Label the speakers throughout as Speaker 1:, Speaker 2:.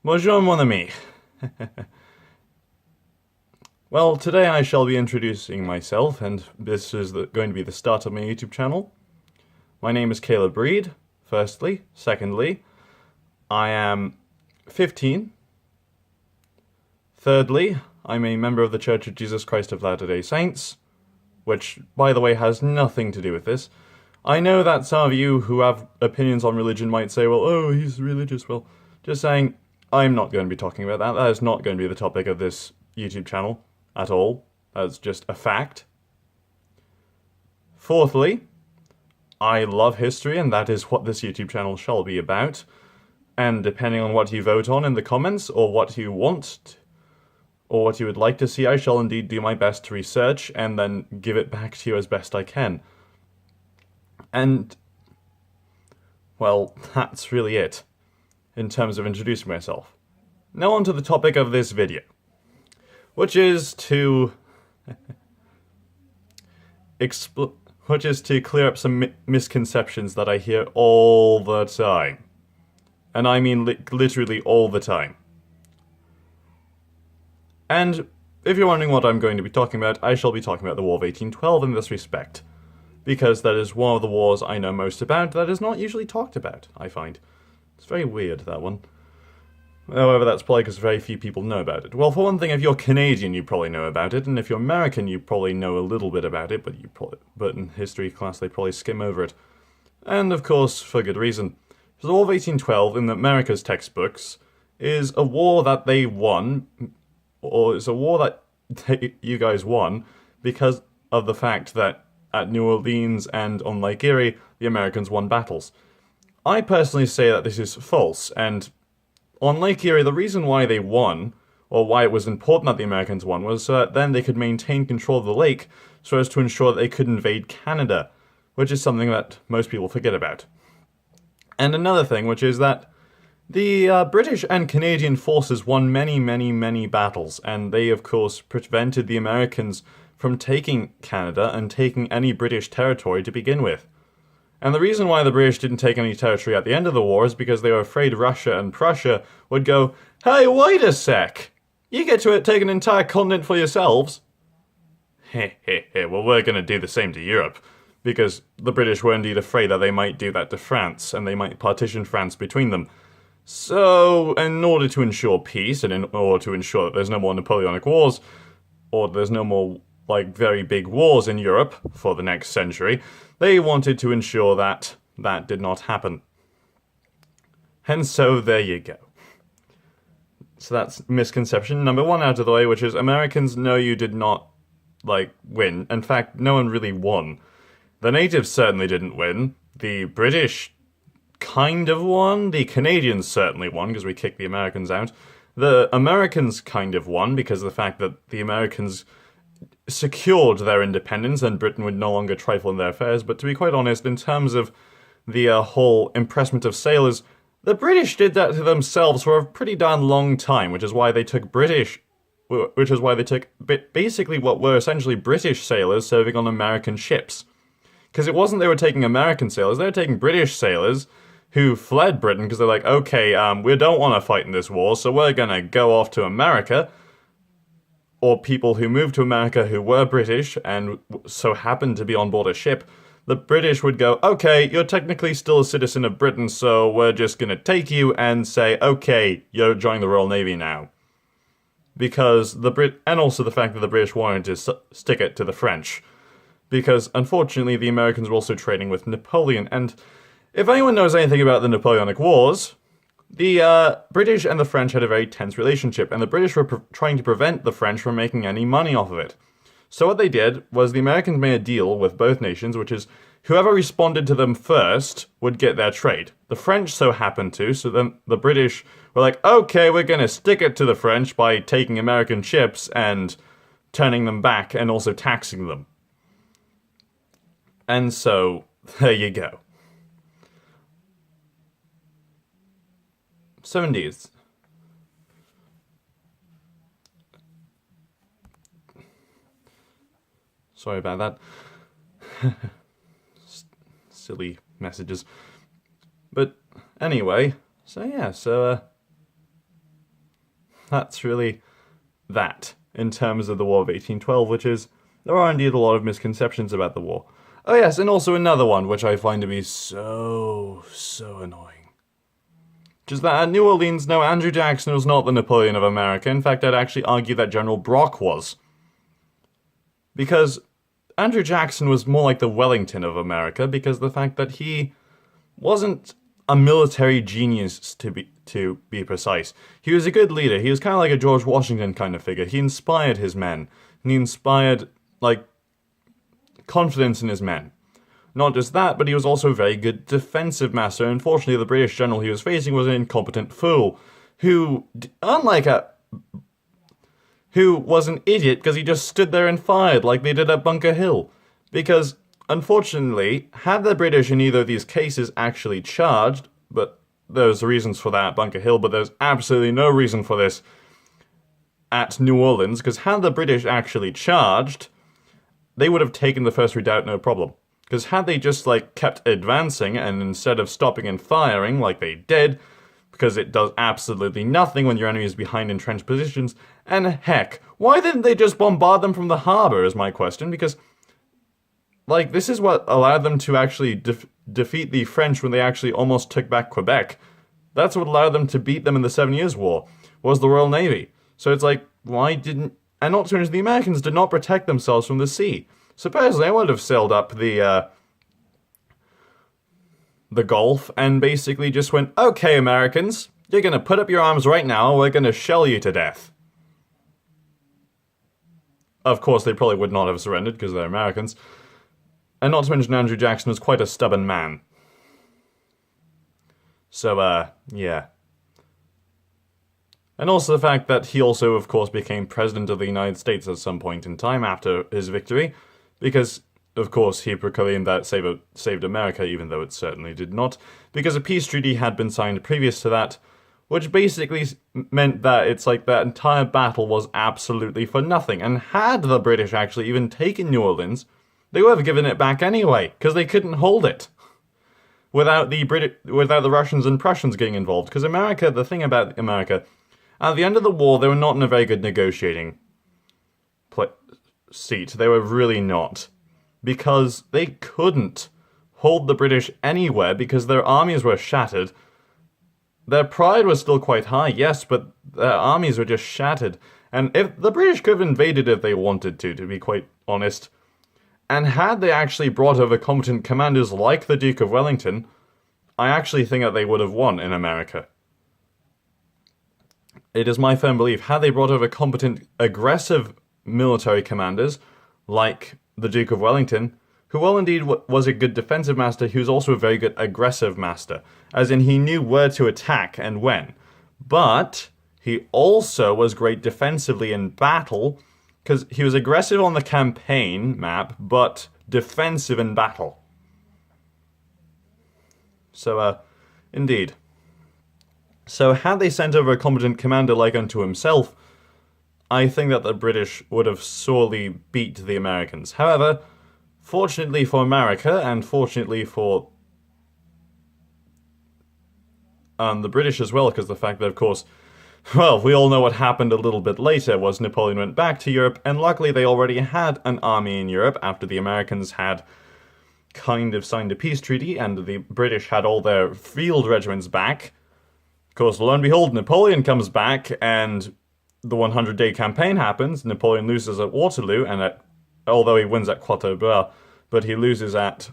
Speaker 1: Bonjour, mon ami. Well, today I shall be introducing myself, and this is going to be the start of my YouTube channel. My name is Caleb Reed, firstly. Secondly, I am 15. Thirdly, I'm a member of the Church of Jesus Christ of Latter-day Saints, which, by the way, has nothing to do with this. I know that some of you who have opinions on religion might say, well, oh, he's religious. Well, just saying, I'm not going to be talking about that. That is not going to be the topic of this YouTube channel at all. That's just a fact. Fourthly, I love history, and that is what this YouTube channel shall be about. And depending on what you vote on in the comments, or what you want, or what you would like to see, I shall indeed do my best to research, and then give it back to you as best I can. And, well, that's really it, in terms of introducing myself. Now on to the topic of this video, which is to clear up some misconceptions that I hear all the time. And I mean literally all the time. And if you're wondering what I'm going to be talking about, I shall be talking about the War of 1812 in this respect. Because that is one of the wars I know most about that is not usually talked about, I find. It's very weird, that one. However, that's probably because very few people know about it. Well, for one thing, if you're Canadian, you probably know about it, and if you're American, you probably know a little bit about it, but in history class, they probably skim over it. And, of course, for good reason. So the War of 1812, in America's textbooks, is a war that they won, or it's a war that you guys won, because of the fact that at New Orleans and on Lake Erie, the Americans won battles. I personally say that this is false, and on Lake Erie, the reason why they won, or why it was important that the Americans won, was so that then they could maintain control of the lake so as to ensure that they could invade Canada, which is something that most people forget about. And another thing, which is that the British and Canadian forces won many, many, many battles, and they, of course, prevented the Americans from taking Canada and taking any British territory to begin with. And the reason why the British didn't take any territory at the end of the war is because they were afraid Russia and Prussia would go, hey, wait a sec! You get to take an entire continent for yourselves? Heh heh heh, well, we're going to do the same to Europe. Because the British were indeed afraid that they might do that to France, and they might partition France between them. So, in order to ensure peace, and in order to ensure that there's no more Napoleonic Wars, or there's no more very big wars in Europe for the next century, they wanted to ensure that that did not happen. And so there you go. So that's misconception number one out of the way, which is Americans, no, you did not, win. In fact, no one really won. The natives certainly didn't win. The British kind of won. The Canadians certainly won, because we kicked the Americans out. The Americans kind of won, because of the fact that the Americans secured their independence and Britain would no longer trifle in their affairs, but to be quite honest, in terms of the whole impressment of sailors, the British did that to themselves for a pretty darn long time, which is why they took basically what were essentially British sailors serving on American ships. Because it wasn't they were taking American sailors, they were taking British sailors who fled Britain because they're like, okay, we don't want to fight in this war, so we're gonna go off to America. Or people who moved to America who were British and so happened to be on board a ship, the British would go, okay, you're technically still a citizen of Britain, so we're just gonna take you and say, okay, you're joining the Royal Navy now. Because and also the fact that the British wanted to stick it to the French. Because, unfortunately, the Americans were also trading with Napoleon, and if anyone knows anything about the Napoleonic Wars, the British and the French had a very tense relationship, and the British were trying to prevent the French from making any money off of it. So what they did was the Americans made a deal with both nations, which is whoever responded to them first would get their trade. The French so happened to, so then the British were like, okay, we're gonna stick it to the French by taking American ships and turning them back and also taxing them. And so, there you go. 70s. Sorry about that. Silly messages. But anyway, so that's really that in terms of the War of 1812, which is, there are indeed a lot of misconceptions about the war. Oh yes, and also another one, which I find to be so annoying. Which is that at New Orleans, no, Andrew Jackson was not the Napoleon of America. In fact, I'd actually argue that General Brock was. Because Andrew Jackson was more like the Wellington of America, because the fact that he wasn't a military genius, to be precise. He was a good leader. He was kind of like a George Washington kind of figure. He inspired his men. And he inspired, like, confidence in his men. Not just that, but he was also a very good defensive master. Unfortunately, the British general he was facing was an incompetent fool, who, who was an idiot because he just stood there and fired like they did at Bunker Hill. Because, unfortunately, had the British in either of these cases actually charged, but there's reasons for that at Bunker Hill, but there's absolutely no reason for this at New Orleans, because had the British actually charged, they would have taken the first redoubt no problem. Because had they just, like, kept advancing, and instead of stopping and firing like they did, because it does absolutely nothing when your enemy is behind entrenched positions, and heck, why didn't they just bombard them from the harbor, is my question, because, like, this is what allowed them to actually defeat the French when they actually almost took back Quebec. That's what allowed them to beat them in the 7 Years' War, was the Royal Navy. So it's like, why didn't... And not to mention, the Americans did not protect themselves from the sea. So personally, I would have sailed up the Gulf and basically just went, okay, Americans, you're going to put up your arms right now, or we're going to shell you to death. Of course, they probably would not have surrendered, because they're Americans. And not to mention, Andrew Jackson was quite a stubborn man. So, yeah. And also the fact that he also, of course, became President of the United States at some point in time after his victory, because, of course, he proclaimed that saved America, even though it certainly did not, because a peace treaty had been signed previous to that, which basically meant that it's like that entire battle was absolutely for nothing, and had the British actually even taken New Orleans, they would have given it back anyway, because they couldn't hold it. Without the Russians and Prussians getting involved, because America, the thing about America, at the end of the war, they were not in a very good negotiating seat. They were really not. Because they couldn't hold the British anywhere because their armies were shattered. Their pride was still quite high, yes, but their armies were just shattered. And if the British could have invaded if they wanted to be quite honest. And had they actually brought over competent commanders like the Duke of Wellington, I actually think that they would have won in America. It is my firm belief, had they brought over competent, aggressive military commanders, like the Duke of Wellington, who well indeed was a good defensive master, he was also a very good aggressive master, as in he knew where to attack and when. But he also was great defensively in battle, because he was aggressive on the campaign map, but defensive in battle. So, indeed. So had they sent over a competent commander like unto himself, I think that the British would have sorely beat the Americans. However, fortunately for America, and fortunately for the British as well, because the fact that, of course, well, we all know what happened a little bit later, was Napoleon went back to Europe, and luckily they already had an army in Europe after the Americans had kind of signed a peace treaty, and the British had all their field regiments back. Of course, lo and behold, Napoleon comes back, and the 100-day campaign happens. Napoleon loses at Waterloo, and although he wins at Quatre Bras, but he loses at...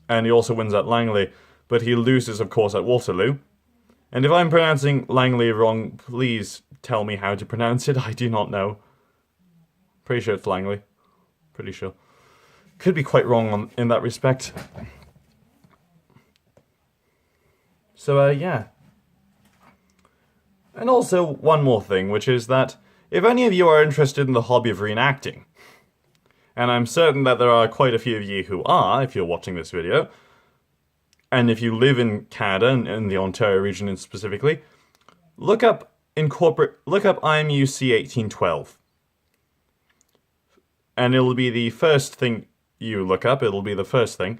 Speaker 1: And he also wins at Langley, but he loses, of course, at Waterloo. And if I'm pronouncing Langley wrong, please tell me how to pronounce it. I do not know. Pretty sure it's Langley. Pretty sure. Could be quite wrong in that respect. So, yeah. And also, one more thing, which is that if any of you are interested in the hobby of reenacting, and I'm certain that there are quite a few of you who are, if you're watching this video, and if you live in Canada, and in the Ontario region specifically, look up IMUC 1812. And it'll be the first thing you look up, it'll be the first thing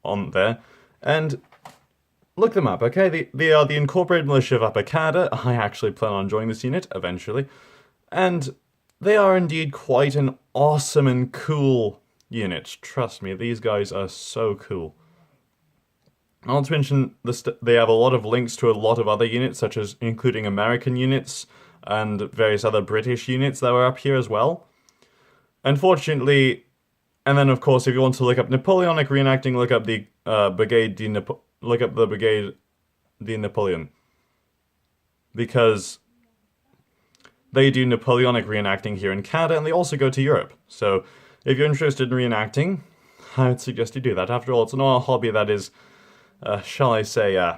Speaker 1: on there, and look them up, okay? They are the Incorporated Militia of Upper Canada. I actually plan on joining this unit eventually. And they are indeed quite an awesome and cool unit. Trust me, these guys are so cool. Not to mention, they have a lot of links to a lot of other units, such as including American units and various other British units that were up here as well. Unfortunately, and then of course, if you want to look up Napoleonic reenacting, look up the Brigade de Napoleon, because they do Napoleonic reenacting here in Canada, and they also go to Europe. So, if you're interested in reenacting, I would suggest you do that. After all, it's not a hobby that is, shall I say,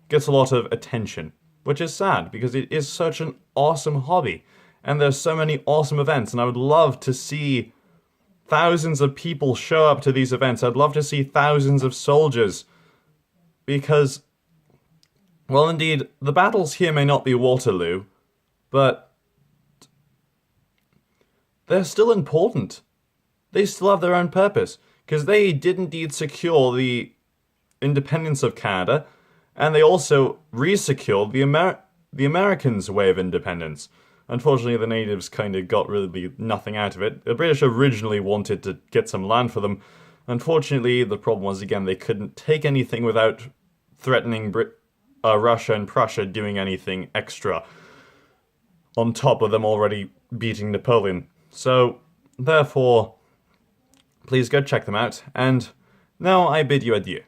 Speaker 1: gets a lot of attention, which is sad, because it is such an awesome hobby, and there's so many awesome events, and I would love to see thousands of people show up to these events. I'd love to see thousands of soldiers, because, well, indeed, the battles here may not be Waterloo, but they're still important. They still have their own purpose, because they did indeed secure the independence of Canada, and they also re-secured the Americans' way of independence. Unfortunately, the natives kind of got really nothing out of it. The British originally wanted to get some land for them. Unfortunately, the problem was, again, they couldn't take anything without threatening Russia and Prussia doing anything extra on top of them already beating Napoleon. So, therefore, please go check them out, and now I bid you adieu.